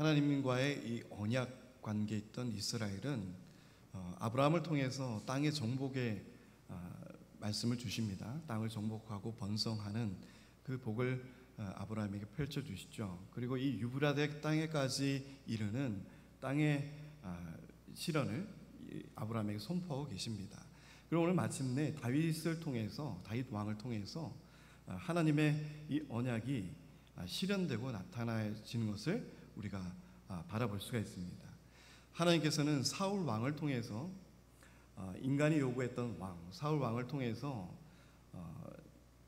하나님과의 이 언약 관계에 있던 이스라엘은 아브라함을 통해서 땅의 정복의 말씀을 주십니다. 땅을 정복하고 번성하는 그 복을 아브라함에게 펼쳐주시죠. 그리고 이 유브라데 땅에까지 이르는 땅의 실현을 아브라함에게 선포하고 계십니다. 그리고 오늘 마침내 다윗 왕을 통해서 하나님의 이 언약이 실현되고 나타나지는 것을 우리가 바라볼 수가 있습니다. 하나님께서는 사울 왕을 통해서 인간이 요구했던 사울 왕을 통해서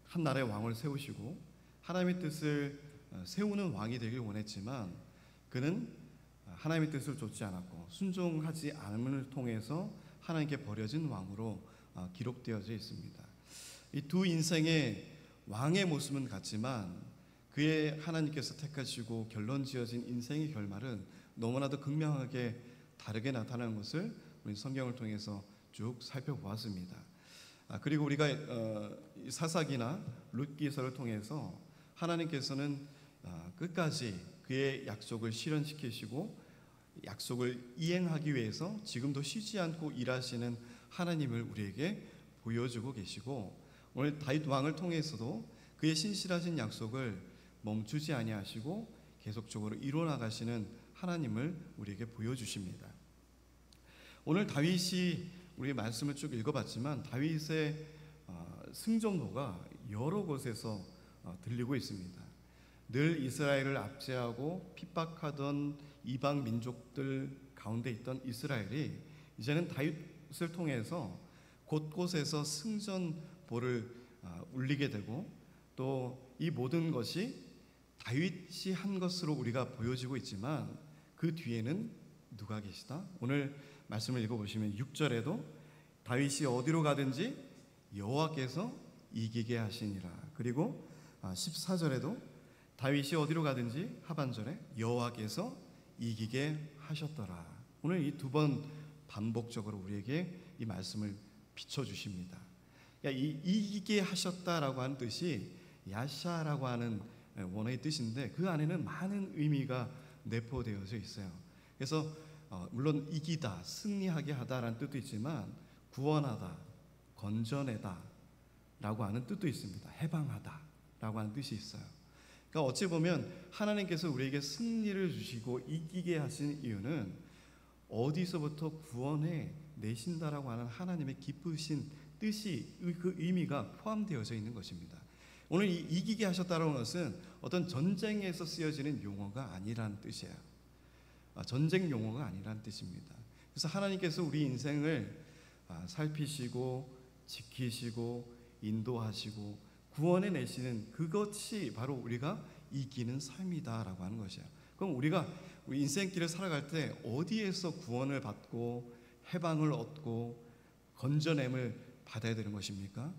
한 나라의 왕을 세우시고 하나님의 뜻을 세우는 왕이 되길 원했지만 그는 하나님의 뜻을 좇지 않았고 순종하지 않음을 통해서 하나님께 버려진 왕으로 기록되어져 있습니다. 이 두 인생의 왕의 모습은 같지만 그의 하나님께서 택하시고 결론지어진 인생의 결말은 너무나도 극명하게 다르게 나타나는 것을 우리 성경을 통해서 쭉 살펴보았습니다. 그리고 우리가 사사기나 룻기서를 통해서 하나님께서는 끝까지 그의 약속을 실현시키시고 약속을 이행하기 위해서 지금도 쉬지 않고 일하시는 하나님을 우리에게 보여주고 계시고 오늘 다윗 왕을 통해서도 그의 신실하신 약속을 멈추지 아니하시고 계속적으로 이루어나가시는 하나님을 우리에게 보여주십니다. 오늘 다윗이 우리 말씀을 쭉 읽어봤지만 다윗의 승전보가 여러 곳에서 들리고 있습니다. 늘 이스라엘을 압제하고 핍박하던 이방 민족들 가운데 있던 이스라엘이 이제는 다윗을 통해서 곳곳에서 승전보를 울리게 되고 또 이 모든 것이 다윗이 한 것으로 우리가 보여지고 있지만 그 뒤에는 누가 계시다? 오늘 말씀을 읽어보시면 6절에도 다윗이 어디로 가든지 여호와께서 이기게 하시니라. 그리고 14절에도 다윗이 어디로 가든지 하반절에 여호와께서 이기게 하셨더라. 오늘 이 두 번 반복적으로 우리에게 이 말씀을 비춰주십니다. 이 이기게 하셨다라고 하는 뜻이 야샤라고 하는 원어의 뜻인데 그 안에는 많은 의미가 내포되어져 있어요. 그래서 물론 이기다, 승리하게 하다라는 뜻도 있지만 구원하다, 건져내다 라고 하는 뜻도 있습니다. 해방하다 라고 하는 뜻이 있어요. 그러니까 어찌 보면 하나님께서 우리에게 승리를 주시고 이기게 하신 이유는 어디서부터 구원해 내신다라고 하는 하나님의 기쁘신 뜻이 그 의미가 포함되어져 있는 것입니다. 오늘 이 이기게 하셨다는 것은 어떤 전쟁에서 쓰여지는 용어가 아니라는 뜻이에요. 전쟁 용어가 아니라는 뜻입니다. 그래서 하나님께서 우리 인생을 살피시고 지키시고 인도하시고 구원해 내시는 그것이 바로 우리가 이기는 삶이다라고 하는 것이에요. 그럼 우리가 우리 인생길을 살아갈 때 어디에서 구원을 받고 해방을 얻고 건져냄을 받아야 되는 것입니까?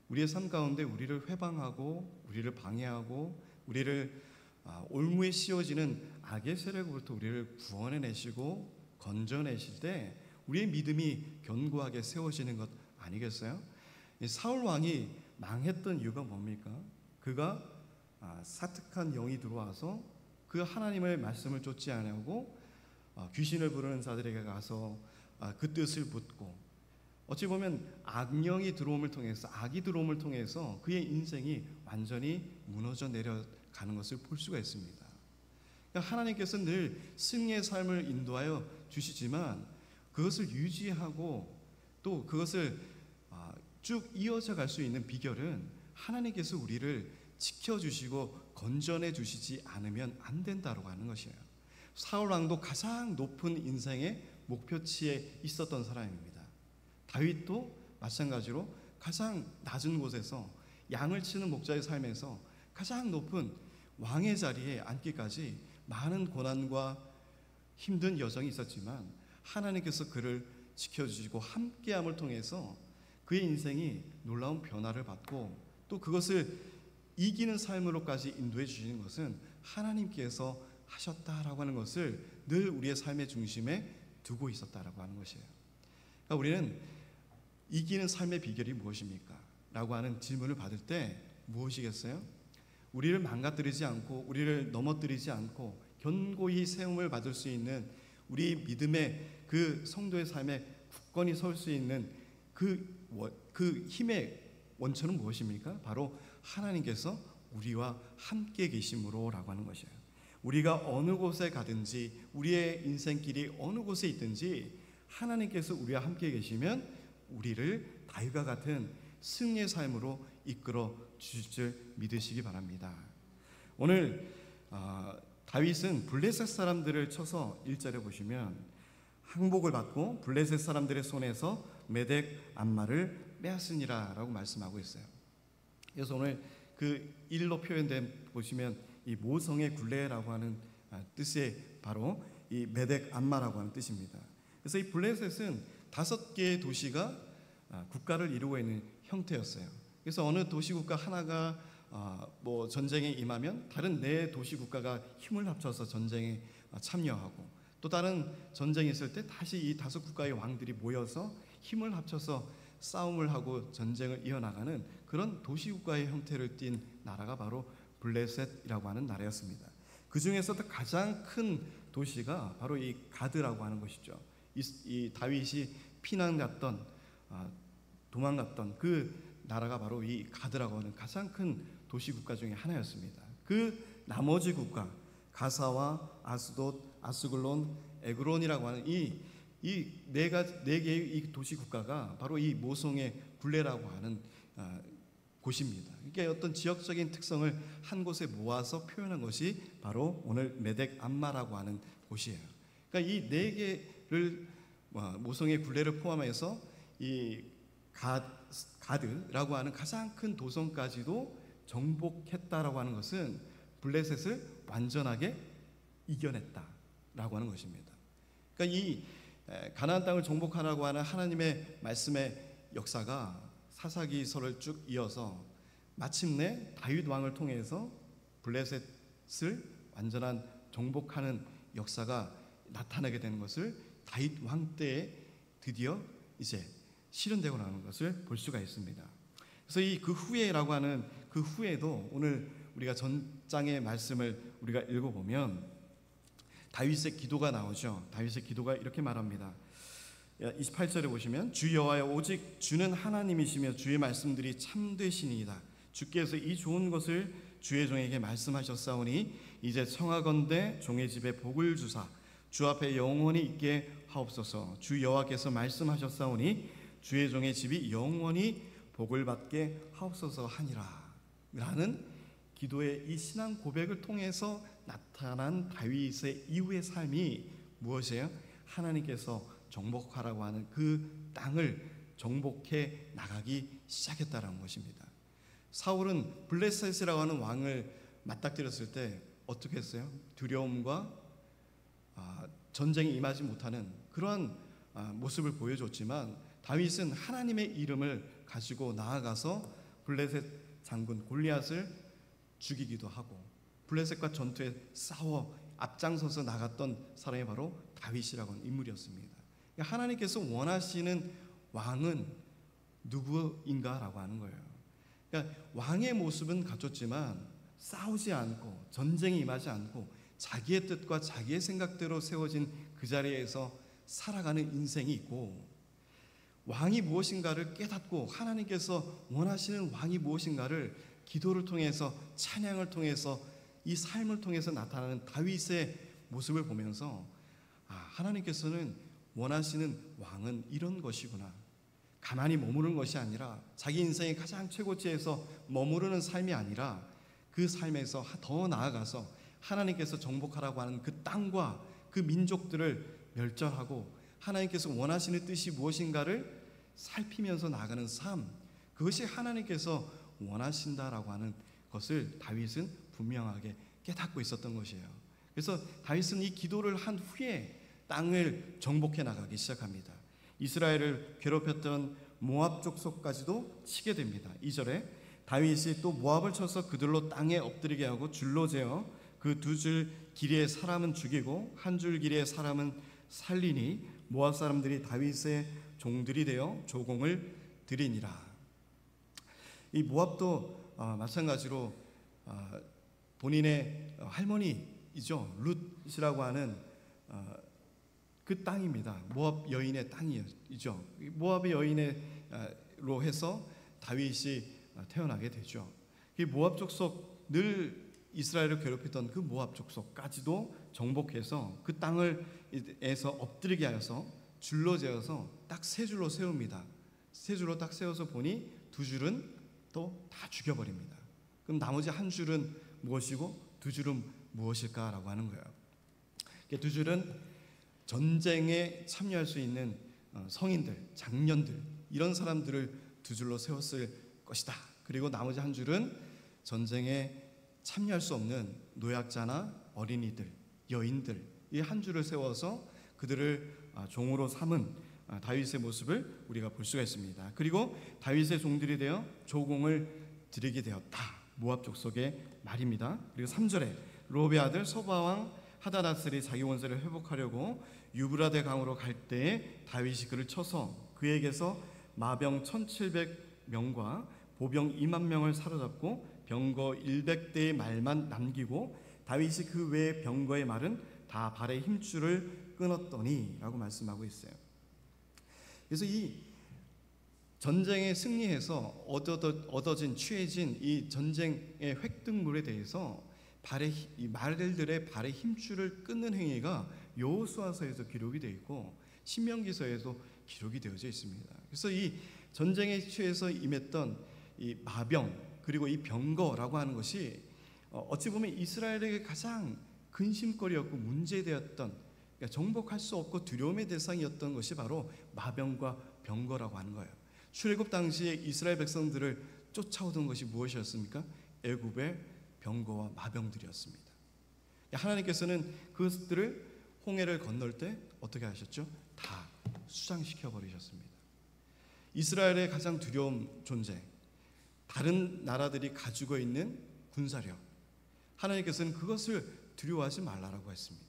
우리의 삶 가운데 우리를 회방하고 우리를 방해하고 우리를 올무에 씌워지는 악의 세력으로부터 우리를 구원해 내시고 건져내실 때 우리의 믿음이 견고하게 세워지는 것 아니겠어요? 사울 왕이 망했던 이유가 뭡니까? 그가 사특한 영이 들어와서 그 하나님의 말씀을 좇지 않고 귀신을 부르는 자들에게 가서 그 뜻을 묻고 어찌 보면 악령이 들어옴을 통해서 악이 들어옴을 통해서 그의 인생이 완전히 무너져 내려가는 것을 볼 수가 있습니다. 그러니까 하나님께서 늘 승리의 삶을 인도하여 주시지만 그것을 유지하고 또 그것을 쭉 이어져 갈 수 있는 비결은 하나님께서 우리를 지켜주시고 건져내 주시지 않으면 안 된다고 하는 것이에요. 사울 왕도 가장 높은 인생의 목표치에 있었던 사람입니다. 다윗도 마찬가지로 가장 낮은 곳에서 양을 치는 목자의 삶에서 가장 높은 왕의 자리에 앉기까지 많은 고난과 힘든 여정이 있었지만 하나님께서 그를 지켜주시고 함께함을 통해서 그의 인생이 놀라운 변화를 받고 또 그것을 이기는 삶으로까지 인도해 주시는 것은 하나님께서 하셨다라고 하는 것을 늘 우리의 삶의 중심에 두고 있었다라고 하는 것이에요. 그러니까 우리는 이기는 삶의 비결이 무엇입니까? 라고 하는 질문을 받을 때 무엇이겠어요? 우리를 망가뜨리지 않고 우리를 넘어뜨리지 않고 견고히 세움을 받을 수 있는 우리 믿음의 그 성도의 삶에 굳건히 설 수 있는 그 힘의 원천은 무엇입니까? 바로 하나님께서 우리와 함께 계심으로라고 하는 것이에요. 우리가 어느 곳에 가든지 우리의 인생길이 어느 곳에 있든지 하나님께서 우리와 함께 계시면 우리를 다윗과 같은 승리의 삶으로 이끌어 주실 줄 믿으시기 바랍니다. 오늘 다윗은 블레셋 사람들을 쳐서 1절에 보시면 항복을 받고 블레셋 사람들의 손에서 메덱 암마를 빼앗으니라 라고 말씀하고 있어요. 그래서 오늘 그 일로 표현된 보시면 이 모성의 굴레라고 하는 뜻의 바로 이 메덱 암마라고 하는 뜻입니다. 그래서 이 블레셋은 5개의 도시가 국가를 이루고 있는 형태였어요. 그래서 어느 도시 국가 하나가 뭐 전쟁에 임하면 다른 4 도시 국가가 힘을 합쳐서 전쟁에 참여하고, 또 다른 전쟁이 있을 때 다시 이 5 국가의 왕들이 모여서 힘을 합쳐서 싸움을 하고 전쟁을 이어나가는 그런 도시 국가의 형태를 띈 나라가 바로 블레셋이라고 하는 나라였습니다. 그 중에서도 가장 큰 도시가 바로 이 가드라고 하는 것이죠. 이 다윗이 피난 갔던 도망갔던 그 나라가 바로 이 가드라고 하는 가장 큰 도시 국가 중에 하나였습니다. 그 나머지 국가 가사와 아스돗, 아스글론, 에그론이라고 하는 이 4개의 이 도시 국가가 바로 이 모성의 굴레라고 하는 곳입니다. 그러니까 어떤 지역적인 특성을 한 곳에 모아서 표현한 것이 바로 오늘 메덱 암마라고 하는 곳이에요. 그러니까 이 4개를 모성의 굴레를 포함해서 이 가드라고 하는 가장 큰 도성까지도 정복했다라고 하는 것은 블레셋을 완전하게 이겨냈다라고 하는 것입니다. 그러니까 이 가나안 땅을 정복하라고 하는 하나님의 말씀의 역사가 사사기서를 쭉 이어서 마침내 다윗 왕을 통해서 블레셋을 완전한 정복하는 역사가 나타나게 되는 것을 다윗 왕 때에 드디어 이제 실현되고 나는 것을 볼 수가 있습니다. 그래서 이 그 후에라고 하는 그 후에도 오늘 우리가 전장의 말씀을 우리가 읽어보면 다윗의 기도가 나오죠. 다윗의 기도가 이렇게 말합니다. 28절에 보시면 주 여호와여 오직 주는 하나님이시며 주의 말씀들이 참되시니이다. 주께서 이 좋은 것을 주의 종에게 말씀하셨사오니 이제 청하건대 종의 집에 복을 주사 주 앞에 영원히 있게 하옵소서. 주 여호와께서 말씀하셨사오니 주의 종의 집이 영원히 복을 받게 하옵소서 하니라 라는 기도의 이 신앙 고백을 통해서 나타난 다윗의 이후의 삶이 무엇이에요? 하나님께서 정복하라고 하는 그 땅을 정복해 나가기 시작했다는 것입니다. 사울은 블레셋이라고 하는 왕을 맞닥뜨렸을 때 어떻게 했어요? 두려움과 전쟁에 임하지 못하는 그러한 모습을 보여줬지만 다윗은 하나님의 이름을 가지고 나아가서 블레셋 장군 골리앗을 죽이기도 하고 블레셋과 전투에 싸워 앞장서서 나갔던 사람이 바로 다윗이라고 하는 인물이었습니다. 그러니까 하나님께서 원하시는 왕은 누구인가라고 하는 거예요. 그러니까 왕의 모습은 갖췄지만 싸우지 않고 전쟁에 임하지 않고 자기의 뜻과 자기의 생각대로 세워진 그 자리에서 살아가는 인생이 있고, 왕이 무엇인가를 깨닫고 하나님께서 원하시는 왕이 무엇인가를 기도를 통해서 찬양을 통해서 이 삶을 통해서 나타나는 다윗의 모습을 보면서 하나님께서는 원하시는 왕은 이런 것이구나. 가만히 머무르는 것이 아니라 자기 인생의 가장 최고치에서 머무르는 삶이 아니라 그 삶에서 더 나아가서 하나님께서 정복하라고 하는 그 땅과 그 민족들을 멸절하고 하나님께서 원하시는 뜻이 무엇인가를 살피면서 나아가는 삶, 그것이 하나님께서 원하신다라고 하는 것을 다윗은 분명하게 깨닫고 있었던 것이에요. 그래서 다윗은 이 기도를 한 후에 땅을 정복해 나가기 시작합니다. 이스라엘을 괴롭혔던 모압 족속까지도 치게 됩니다. 2절에 다윗이 또 모압을 쳐서 그들로 땅에 엎드리게 하고 줄로 재어 그 2줄 길이의 사람은 죽이고 한 줄 길이의 사람은 살리니 모압 사람들이 다윗의 종들이 되어 조공을 드리니라. 이 모압도 마찬가지로 본인의 할머니 여인이죠. 룻이라고 하는 그 땅입니다. 모압 여인의 땅이죠. 모압의 여인으로 해서 다윗이 태어나게 되죠. 이 모압 족속, 늘 이스라엘을 괴롭히던 그 모압 족속까지도 정복해서 그 땅을에서 엎드리게 하여서 줄로 재어서 딱 세 줄로 세웁니다. 세 줄로 딱 세워서 보니 두 줄은 또 다 죽여버립니다. 그럼 나머지 한 줄은 무엇이고 두 줄은 무엇일까라고 하는 거예요. 두 줄은 전쟁에 참여할 수 있는 성인들, 장년들, 이런 사람들을 두 줄로 세웠을 것이다. 그리고 나머지 한 줄은 전쟁에 참여할 수 없는 노약자나 어린이들, 여인들, 이 한 줄을 세워서 그들을 종으로 삼은 다윗의 모습을 우리가 볼 수가 있습니다. 그리고 다윗의 종들이 되어 조공을 드리게 되었다. 모압 족속의 말입니다. 그리고 3절에 르홉의 아들 소바왕 하다닷셀이 자기 원수를 회복하려고 유브라데 강으로 갈 때에 다윗이 그를 쳐서 그에게서 마병 1700명과 보병 2만 명을 사로잡고 병거 100대의 말만 남기고 다윗이 그 외의 병거의 말은 다 발의 힘줄을 끊었더니 라고 말씀하고 있어요. 그래서 이 전쟁에 승리해서 얻어진 취해진 이 전쟁의 획득물에 대해서 이 말들의 발의 힘줄을 끊는 행위가 여호수아서에서 기록이 되어 있고 신명기서에도 기록이 되어져 있습니다. 그래서 이 전쟁에 취해서 임했던 이 마병 그리고 이 병거라고 하는 것이 어찌 보면 이스라엘에게 가장 근심거리였고 문제되었던, 그러니까 정복할 수 없고 두려움의 대상이었던 것이 바로 마병과 병거라고 하는 거예요. 출애굽 당시에 이스라엘 백성들을 쫓아오던 것이 무엇이었습니까? 애굽의 병거와 마병들이었습니다. 하나님께서는 그것들을 홍해를 건널 때 어떻게 하셨죠? 다 수장시켜 버리셨습니다. 이스라엘의 가장 두려운 존재, 다른 나라들이 가지고 있는 군사력, 하나님께서는 그것을 두려워하지 말라라고 했습니다.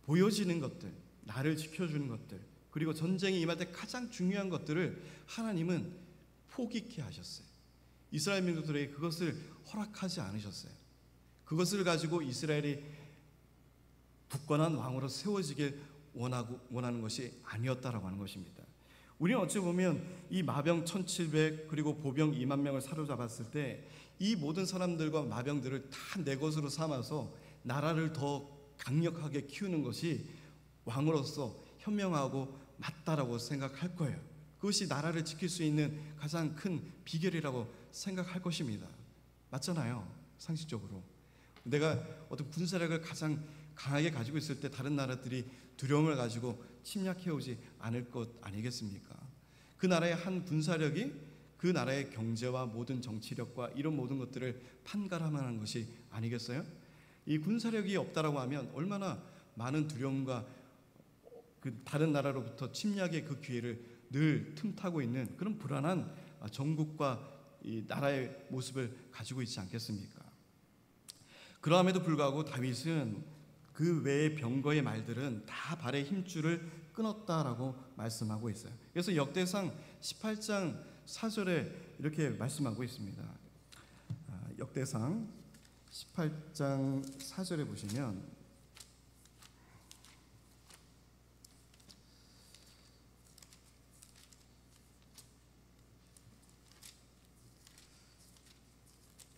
보여지는 것들, 나를 지켜주는 것들, 그리고 전쟁에 임할 때 가장 중요한 것들을 하나님은 포기케 하셨어요. 이스라엘 민족들에게 그것을 허락하지 않으셨어요. 그것을 가지고 이스라엘이 굳건한 왕으로 세워지길 원하는 것이 아니었다라고 하는 것입니다. 우리는 어찌 보면 이 마병 1700 그리고 보병 2만 명을 사로잡았을 때 이 모든 사람들과 마병들을 다 내 것으로 삼아서 나라를 더 강력하게 키우는 것이 왕으로서 현명하고 맞다라고 생각할 거예요. 그것이 나라를 지킬 수 있는 가장 큰 비결이라고 생각할 것입니다. 맞잖아요, 상식적으로. 내가 어떤 군사력을 가장 강하게 가지고 있을 때 다른 나라들이 두려움을 가지고 침략해오지 않을 것 아니겠습니까? 그 나라의 한 군사력이 그 나라의 경제와 모든 정치력과 이런 모든 것들을 판가름하는 것이 아니겠어요? 이 군사력이 없다라고 하면 얼마나 많은 두려움과 그 다른 나라로부터 침략의 그 기회를 늘 틈타고 있는 그런 불안한 정국과 이 나라의 모습을 가지고 있지 않겠습니까? 그러함에도 불구하고 다윗은 그 외의 병거의 말들은 다 발의 힘줄을 끊었다라고 말씀하고 있어요. 그래서 역대상 18장 4절에 이렇게 말씀하고 있습니다. 역대상 18장 4절에 보시면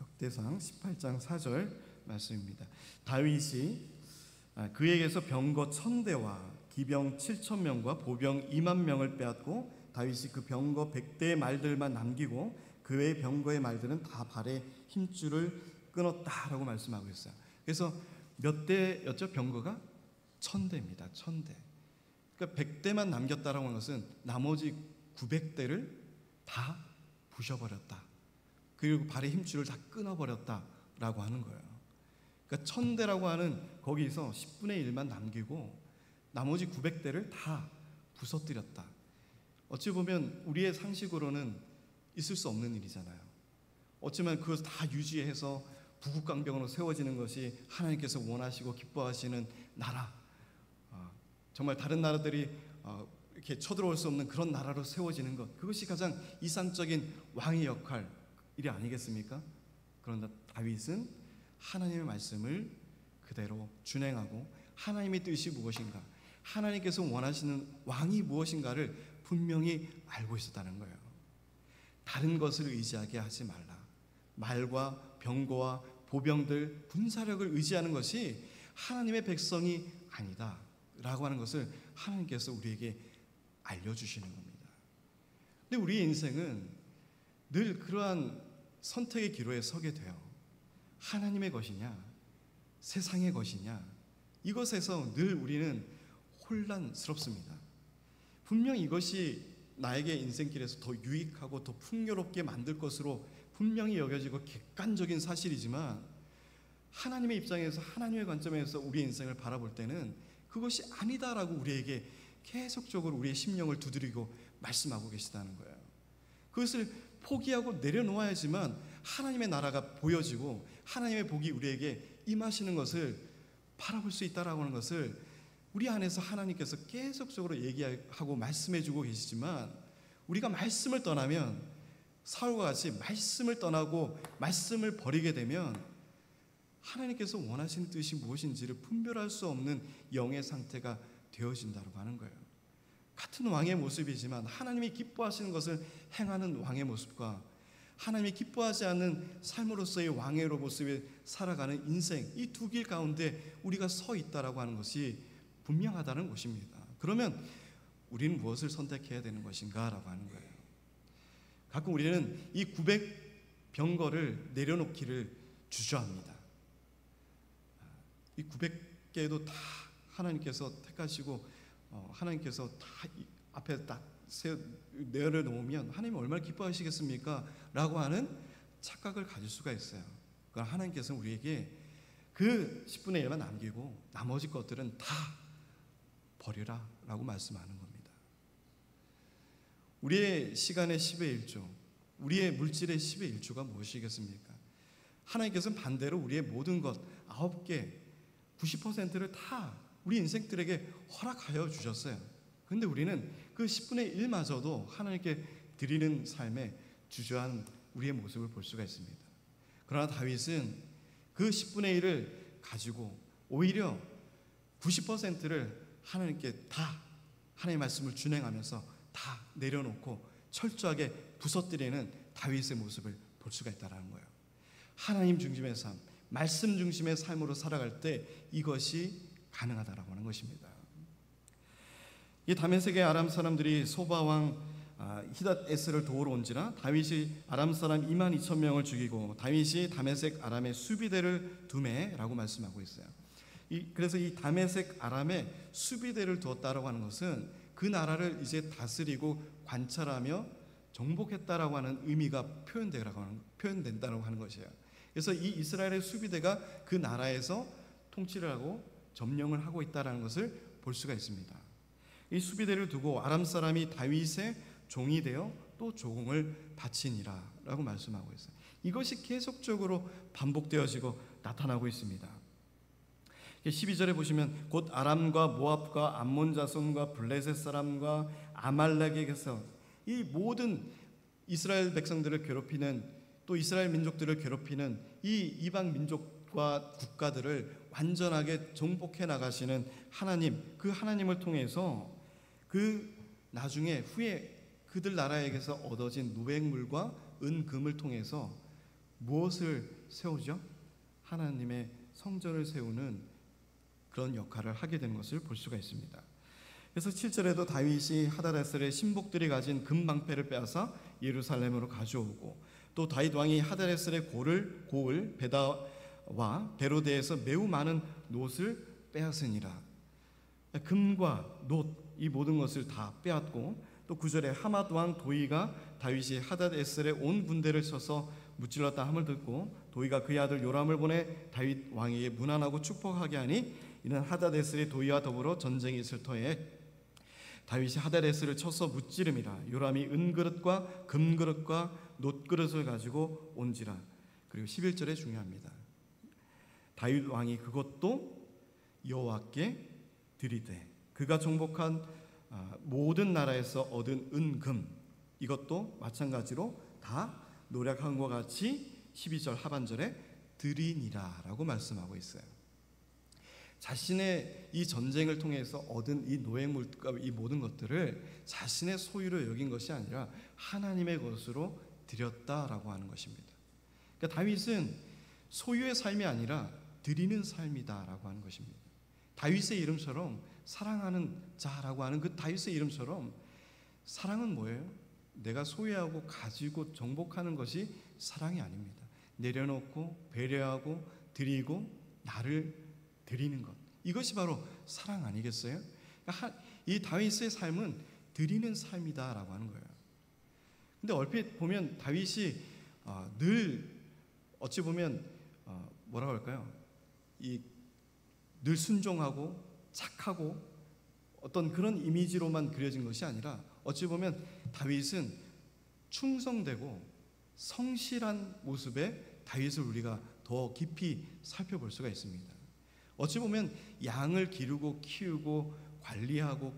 역대상 18장 4절 말씀입니다. 다윗이 그에게서 병거 1000대와 기병 7000명과 보병 2만 명을 빼앗고 다윗이 그 병거 100대의 말들만 남기고 그 외의 병거의 말들은 다 발의 힘줄을 끊었다라고 말씀하고 있어요. 그래서 몇 대였죠? 병거가 1000대입니다. 1000대. 그러니까 100대만 남겼다라고 하는 것은 나머지 900대를 다 부셔버렸다. 그리고 발의 힘줄을 다 끊어버렸다라고 하는 거예요. 그러니까 1000대라고 하는 거기서 10분의 1만 남기고 나머지 900대를 다 부서뜨렸다. 어찌 보면 우리의 상식으로는 있을 수 없는 일이잖아요. 어쩌면 그것을 다 유지해서 부국강병으로 세워지는 것이 하나님께서 원하시고 기뻐하시는 나라, 정말 다른 나라들이 이렇게 쳐들어올 수 없는 그런 나라로 세워지는 것, 그것이 가장 이상적인 왕의 역할 일이 아니겠습니까? 그런데 다윗은 하나님의 말씀을 그대로 준행하고 하나님의 뜻이 무엇인가, 하나님께서 원하시는 왕이 무엇인가를 분명히 알고 있었다는 거예요. 다른 것을 의지하게 하지 말라. 말과 병거와 보병들, 군사력을 의지하는 것이 하나님의 백성이 아니다 라고 하는 것을 하나님께서 우리에게 알려주시는 겁니다. 근데 우리의 인생은 늘 그러한 선택의 기로에 서게 돼요. 하나님의 것이냐, 세상의 것이냐, 이것에서 늘 우리는 혼란스럽습니다. 분명 이것이 나에게 인생길에서 더 유익하고 더 풍요롭게 만들 것으로 분명히 여겨지고 객관적인 사실이지만, 하나님의 입장에서, 하나님의 관점에서 우리 인생을 바라볼 때는 그것이 아니다라고 우리에게 계속적으로 우리의 심령을 두드리고 말씀하고 계시다는 거예요. 그것을 포기하고 내려놓아야지만 하나님의 나라가 보여지고 하나님의 복이 우리에게 임하시는 것을 바라볼 수 있다라고 하는 것을 우리 안에서 하나님께서 계속적으로 얘기하고 말씀해주고 계시지만, 우리가 말씀을 떠나면, 사울과 같이 말씀을 떠나고 말씀을 버리게 되면 하나님께서 원하시는 뜻이 무엇인지를 분별할 수 없는 영의 상태가 되어진다고 하는 거예요. 같은 왕의 모습이지만 하나님이 기뻐하시는 것을 행하는 왕의 모습과 하나님이 기뻐하지 않는 삶으로서의 왕의 모습에 살아가는 인생, 이 두 길 가운데 우리가 서 있다라고 하는 것이 분명하다는 것입니다. 그러면 우리는 무엇을 선택해야 되는 것인가 라고 하는 거예요. 가끔 우리는 이 900병거를 내려놓기를 주저합니다. 이 900개도 다 하나님께서 택하시고 하나님께서 다 앞에 딱 내려놓으면 하나님이 얼마나 기뻐하시겠습니까? 라고 하는 착각을 가질 수가 있어요. 그러나 하나님께서는 우리에게 그 10분의 1만 남기고 나머지 것들은 다 버리라 라고 말씀하는 겁니다. 우리의 시간의 10의 1조, 우리의 물질의 10의 1조가 무엇이겠습니까? 하나님께서는 반대로 우리의 모든 것 9개, 90%를 다 우리 인생들에게 허락하여 주셨어요. 그런데 우리는 그 10분의 1마저도 하나님께 드리는 삶에 주저한 우리의 모습을 볼 수가 있습니다. 그러나 다윗은 그 10분의 1을 가지고 오히려 90%를 하나님께 다, 하나님의 말씀을 준행하면서 다 내려놓고 철저하게 부서뜨리는 다윗의 모습을 볼 수가 있다는 거예요. 하나님 중심의 삶, 말씀 중심의 삶으로 살아갈 때 이것이 가능하다라고 하는 것입니다. 이 다메섹의 아람 사람들이 소바왕 히닷에스를 도우러 온지라 다윗이 아람 사람 22,000명을 죽이고 다윗이 다메섹 아람의 수비대를 두매라고 말씀하고 있어요. 그래서 이 다메섹 아람에 수비대를 두었다라고 하는 것은 그 나라를 이제 다스리고 관찰하며 정복했다라고 하는 의미가 표현된다라고 하는 것이에요. 그래서 이 이스라엘의 수비대가 그 나라에서 통치를 하고 점령을 하고 있다라는 것을 볼 수가 있습니다. 이 수비대를 두고 아람 사람이 다윗의 종이 되어 또 조공을 바치니라 라고 말씀하고 있어요. 이것이 계속적으로 반복되어지고 나타나고 있습니다. 12절에 보시면 곧 아람과 모압과 암몬 자손과 블레셋 사람과 아말렉에게서 이 모든 이스라엘 백성들을 괴롭히는, 또 이스라엘 민족들을 괴롭히는 이 이방 민족과 국가들을 완전하게 정복해 나가시는 하나님, 그 하나님을 통해서 그 나중에 후에 그들 나라에게서 얻어진 노획물과 은금을 통해서 무엇을 세우죠? 하나님의 성전을 세우는 그런 역할을 하게 되는 것을 볼 수가 있습니다. 그래서 7절에도 다윗이 하다레셀의 신복들이 가진 금방패를 빼앗아 예루살렘으로 가져오고, 또 다윗 왕이 하다레셀의 고을 베다와 베로데에서 매우 많은 놋을 빼앗으니라. 금과 놋, 이 모든 것을 다 빼앗고, 또 9절에 하맛 왕 도이가 다윗이 하다레셀의 온 군대를 쳐서 무찔렀다 함을 듣고 도이가 그의 아들 요람을 보내 다윗 왕에게 문안하고 축복하게 하니, 이는 하다레셀이 도이와 더불어 전쟁이 있을 터에 다윗이 하다레셀을 쳐서 무찌름이라. 요람이 은그릇과 금그릇과 놋그릇을 가지고 온지라. 그리고 11절에 중요합니다. 다윗 왕이 그것도 여호와께 드리되 그가 정복한 모든 나라에서 얻은 은금, 이것도 마찬가지로 다 노력한 것 같이 12절 하반절에 드리니라 라고 말씀하고 있어요. 자신의 이 전쟁을 통해서 얻은 이 노획물과 이 모든 것들을 자신의 소유로 여긴 것이 아니라 하나님의 것으로 드렸다라고 하는 것입니다. 그러니까 다윗은 소유의 삶이 아니라 드리는 삶이다라고 하는 것입니다. 다윗의 이름처럼 사랑하는 자라고 하는 그 다윗의 이름처럼 사랑은 뭐예요? 내가 소유하고 가지고 정복하는 것이 사랑이 아닙니다. 내려놓고 배려하고 드리고 나를 드리는 것, 이것이 바로 사랑 아니겠어요? 이 다윗의 삶은 드리는 삶이다라고 하는 거예요. 근데 얼핏 보면 다윗이 늘 어찌 보면 뭐라고 할까요? 늘 순종하고 착하고 어떤 그런 이미지로만 그려진 것이 아니라 어찌 보면 다윗은 충성되고 성실한 모습의 다윗을 우리가 더 깊이 살펴볼 수가 있습니다. 어찌 보면 양을 기르고 키우고 관리하고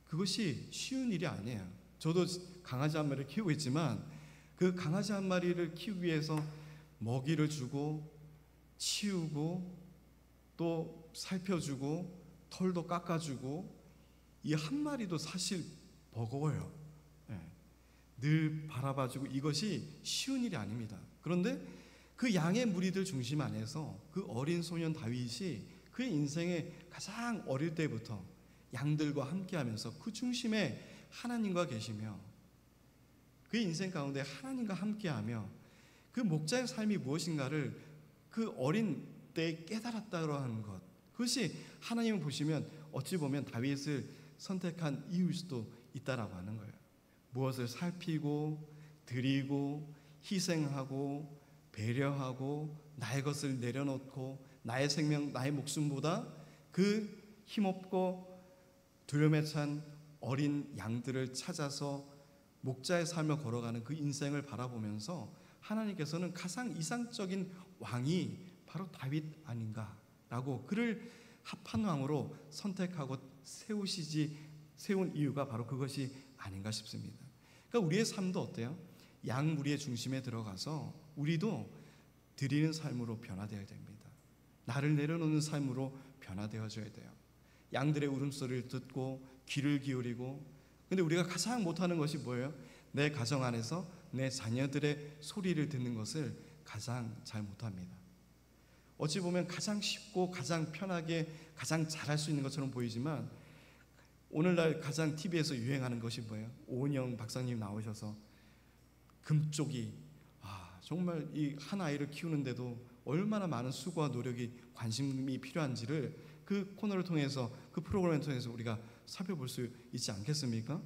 그것이 쉬운 일이 아니에요. 저도 강아지 한 마리를 키우고 있지만 그 강아지 한 마리를 키우기 위해서 먹이를 주고 치우고 또 살펴주고 털도 깎아주고 이 한 마리도 사실 버거워요. 늘 바라봐주고 이것이 쉬운 일이 아닙니다. 그런데 그 양의 무리들 중심 안에서 그 어린 소년 다윗이 그의 인생의 가장 어릴 때부터 양들과 함께하면서 그 중심에 하나님과 계시며 그의 인생 가운데 하나님과 함께하며 그 목자의 삶이 무엇인가를 그 어린 때에 깨달았다고 하는 것, 그것이 하나님을 보시면 어찌 보면 다윗을 선택한 이유일 수도 있다라고 하는 거예요. 무엇을 살피고 드리고 희생하고 배려하고 나의 것을 내려놓고 나의 생명 나의 목숨보다 그 힘없고 두려움에 찬 어린 양들을 찾아서 목자의 삶을 걸어가는 그 인생을 바라보면서 하나님께서는 가장 이상적인 왕이 바로 다윗 아닌가라고 그를 합한 왕으로 선택하고 세운 이유가 바로 그것이 아닌가 싶습니다. 그러니까 우리의 삶도 어때요? 양 무리의 중심에 들어가서 우리도 드리는 삶으로 변화되어야 됩니다. 나를 내려놓는 삶으로 변화되어져야 돼요. 양들의 울음소리를 듣고 귀를 기울이고, 근데 우리가 가장 못하는 것이 뭐예요? 내 가정 안에서 내 자녀들의 소리를 듣는 것을 가장 잘 못합니다. 어찌 보면 가장 쉽고 가장 편하게 가장 잘할 수 있는 것처럼 보이지만 오늘날 가장 TV에서 유행하는 것이 뭐예요? 오은영 박사님 나오셔서 금쪽이 정말 이 한 아이를 키우는데도 얼마나 많은 수고와 노력이 관심이 필요한지를 그 코너를 통해서 그 프로그램을 통해서 우리가 살펴볼 수 있지 않겠습니까?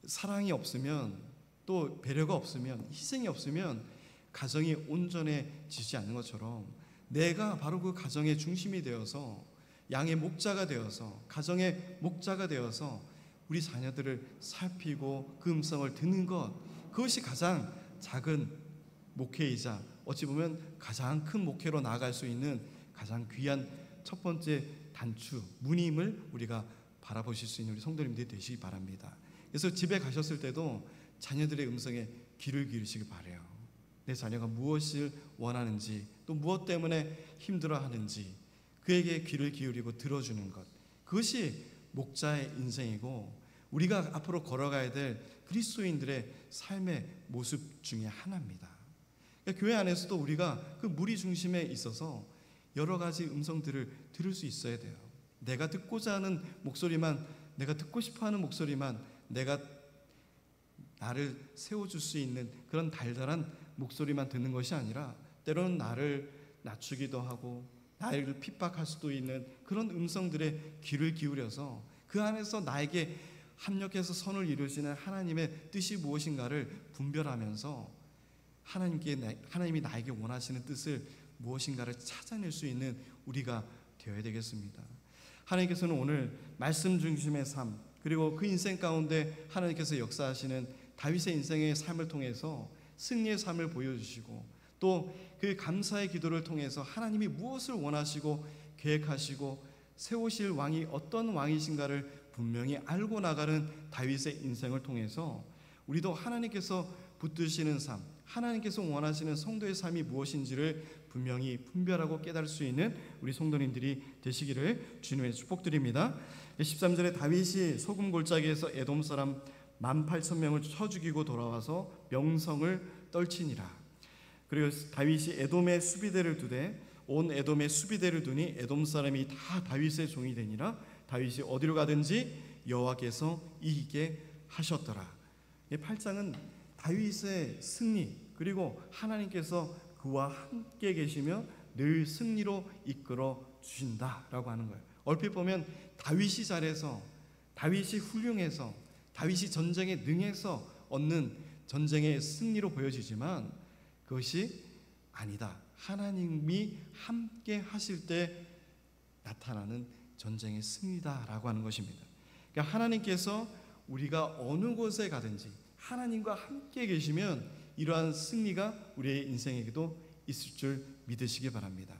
사랑이 없으면 또 배려가 없으면 희생이 없으면 가정이 온전해지지 않는 것처럼 내가 바로 그 가정의 중심이 되어서 양의 목자가 되어서 가정의 목자가 되어서 우리 자녀들을 살피고 그 음성을 듣는 것, 그것이 가장 작은 목회이자 어찌 보면 가장 큰 목회로 나아갈 수 있는 가장 귀한 첫 번째 단추, 문임을 우리가 바라보실 수 있는 우리 성도님들이 되시기 바랍니다. 그래서 집에 가셨을 때도 자녀들의 음성에 귀를 기울이시기 바라요. 내 자녀가 무엇을 원하는지 또 무엇 때문에 힘들어하는지 그에게 귀를 기울이고 들어주는 것, 그것이 목자의 인생이고 우리가 앞으로 걸어가야 될 그리스도인들의 삶의 모습 중에 하나입니다. 그러니까 교회 안에서도 우리가 그 무리 중심에 있어서 여러 가지 음성들을 들을 수 있어야 돼요. 내가 듣고자 하는 목소리만, 내가 듣고 싶어하는 목소리만, 내가 나를 세워줄 수 있는 그런 달달한 목소리만 듣는 것이 아니라 때로는 나를 낮추기도 하고 나를 핍박할 수도 있는 그런 음성들에 귀를 기울여서 그 안에서 나에게 합력해서 선을 이루시는 하나님의 뜻이 무엇인가를 분별하면서 하나님이 나에게 원하시는 뜻을 무엇인가를 찾아낼 수 있는 우리가 되어야 되겠습니다. 하나님께서는 오늘 말씀 중심의 삶, 그리고 그 인생 가운데 하나님께서 역사하시는 다윗의 인생의 삶을 통해서 승리의 삶을 보여주시고 또 그 감사의 기도를 통해서 하나님이 무엇을 원하시고 계획하시고 세우실 왕이 어떤 왕이신가를 분명히 알고 나가는 다윗의 인생을 통해서 우리도 하나님께서 붙드시는 삶, 하나님께서 원하시는 성도의 삶이 무엇인지를 분명히 분별하고 깨달을 수 있는 우리 성도님들이 되시기를 주님의 축복드립니다. 13절에 다윗이 소금 골짜기에서 에돔 사람 18,000명을 쳐 죽이고 돌아와서 명성을 떨치니라. 그리고 다윗이 에돔의 수비대를 두되 온 에돔의 수비대를 두니 에돔 사람이 다 다윗의 종이 되니라. 다윗이 어디로 가든지 여호와께서 이기게 하셨더라. 이 8장은 다윗의 승리, 그리고 하나님께서 그와 함께 계시며 늘 승리로 이끌어 주신다라고 하는 거예요. 얼핏 보면 다윗이 잘해서, 다윗이 훌륭해서, 다윗이 전쟁에 능해서 얻는 전쟁의 승리로 보여지지만 그것이 아니다. 하나님이 함께 하실 때 나타나는 전쟁의 승리다라고 하는 것입니다. 그러니까 하나님께서 우리가 어느 곳에 가든지 하나님과 함께 계시면 이러한 승리가 우리의 인생에게도 있을 줄 믿으시기 바랍니다.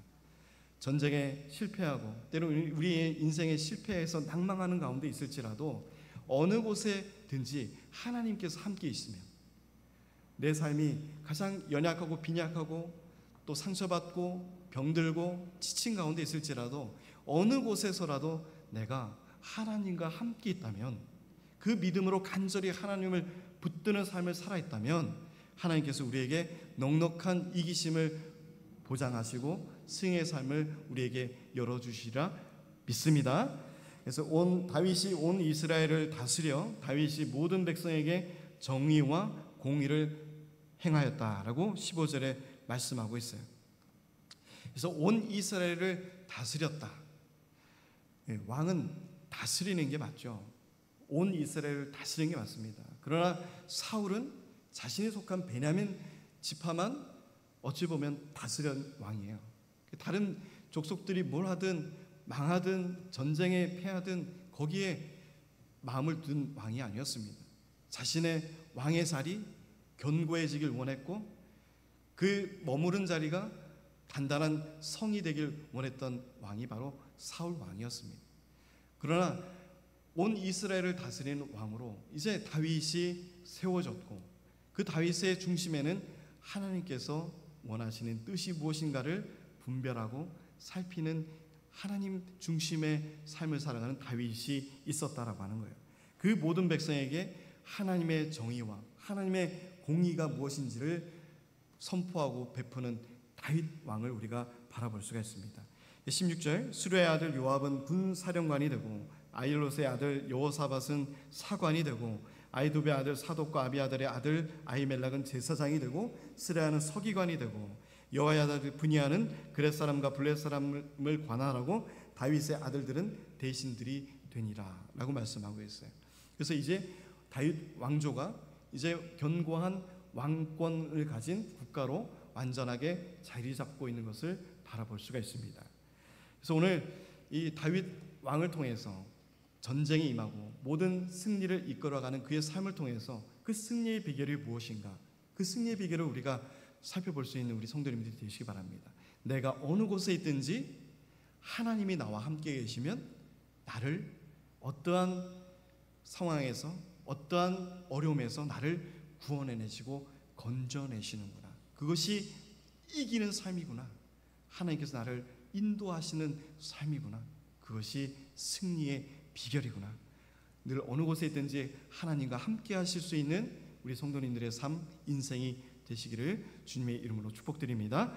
전쟁에 실패하고 때로는 우리의 인생에 실패해서 낭망하는 가운데 있을지라도 어느 곳에든지 하나님께서 함께 있으면 내 삶이 가장 연약하고 빈약하고 또 상처받고 병들고 지친 가운데 있을지라도 어느 곳에서라도 내가 하나님과 함께 있다면, 그 믿음으로 간절히 하나님을 붙드는 삶을 살아있다면 하나님께서 우리에게 넉넉한 이기심을 보장하시고 승의 삶을 우리에게 열어주시리라 믿습니다. 그래서 다윗이 온 이스라엘을 다스려 다윗이 모든 백성에게 정의와 공의를 행하였다라고 15절에 말씀하고 있어요. 그래서 온 이스라엘을 다스렸다. 왕은 다스리는 게 맞죠. 온 이스라엘을 다스리는 게 맞습니다. 그러나 사울은 자신이 속한 베냐민 지파만 어찌 보면 다스린 왕이에요. 다른 족속들이 뭘 하든 망하든 전쟁에 패하든 거기에 마음을 둔 왕이 아니었습니다. 자신의 왕의 자리 견고해지길 원했고 그 머무른 자리가 단단한 성이 되길 원했던 왕이 바로 사울 왕이었습니다. 그러나 온 이스라엘을 다스리는 왕으로 이제 다윗이 세워졌고 그 다윗의 중심에는 하나님께서 원하시는 뜻이 무엇인가를 분별하고 살피는 하나님 중심의 삶을 살아가는 다윗이 있었다라고 하는 거예요. 그 모든 백성에게 하나님의 정의와 하나님의 공의가 무엇인지를 선포하고 베푸는 다윗 왕을 우리가 바라볼 수가 있습니다. 16절 수르의 아들 요압은 군사령관이 되고 아일롯의 아들 여호사밧은 사관이 되고 아이두베의 아들 사독과 아비아달의 아들 아히멜락은 제사장이 되고 스레야는 서기관이 되고 여호와의 아들 브니아는 그렛 사람과 블렛 사람을 관할하고 다윗의 아들들은 대신들이 되니라 라고 말씀하고 있어요. 그래서 이제 다윗 왕조가 이제 견고한 왕권을 가진 국가로 완전하게 자리 잡고 있는 것을 바라볼 수가 있습니다. 그래서 오늘 이 다윗 왕을 통해서 전쟁이 임하고 모든 승리를 이끌어가는 그의 삶을 통해서 그 승리의 비결이 무엇인가, 그 승리의 비결을 우리가 살펴볼 수 있는 우리 성도님들이 되시기 바랍니다. 내가 어느 곳에 있든지 하나님이 나와 함께 계시면 나를 어떠한 상황에서 어떠한 어려움에서 나를 구원해내시고 건져내시는구나. 그것이 이기는 삶이구나. 하나님께서 나를 인도하시는 삶이구나. 그것이 승리의 비결이구나. 늘 어느 곳에 있든지 하나님과 함께 하실 수 있는 우리 성도님들의 삶, 인생이 되시기를 주님의 이름으로 축복드립니다.